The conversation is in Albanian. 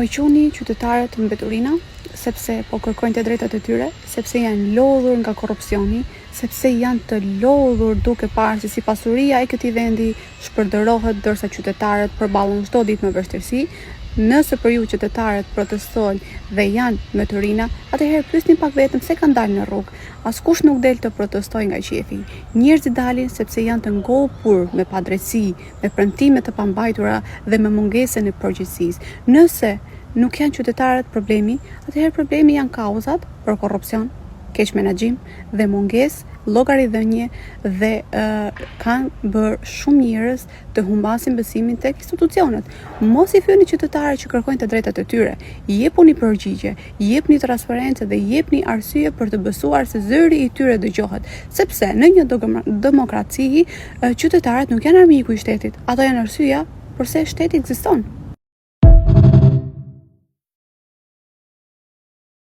Po i quhni qytetarët mbeturina, sepse po kërkojnë të drejtat e tyre, sepse janë lodhur nga korrupsioni, sepse janë të lodhur duke parë se si pasuria e këtij vendi shpërdorohet ndërsa qytetarët përballen çdo ditë me vështirësi. Nëse për ju qytetarët protestojnë dhe janë mbeturina, atëherë pyesni pak vetëm se kanë dalë në rrugë. Askush nuk del të protestojë nga qefi. Njerëzit dalin sepse janë të ngopur me padrejtësi, me premtime të pambajtura dhe me mungesën e përgjegjësisë. Nëse nuk janë qytetarët problemi, atëherë problemi janë kauzat për korrupsion, keq menaxhim dhe mungesë llogaridhënie dhe kanë bërë shumë njerëz të humbasin besimin tek institucionet. Mos i fyeni qytetarët që kërkojnë të drejtat e tyre. Jepuni përgjigje, jepni transparencë dhe jepni arsye për të besuar se zëri i tyre dëgjohet, sepse në një demokraci qytetarët nuk janë armiku i shtetit, ato janë arsyeja pse shteti ekziston.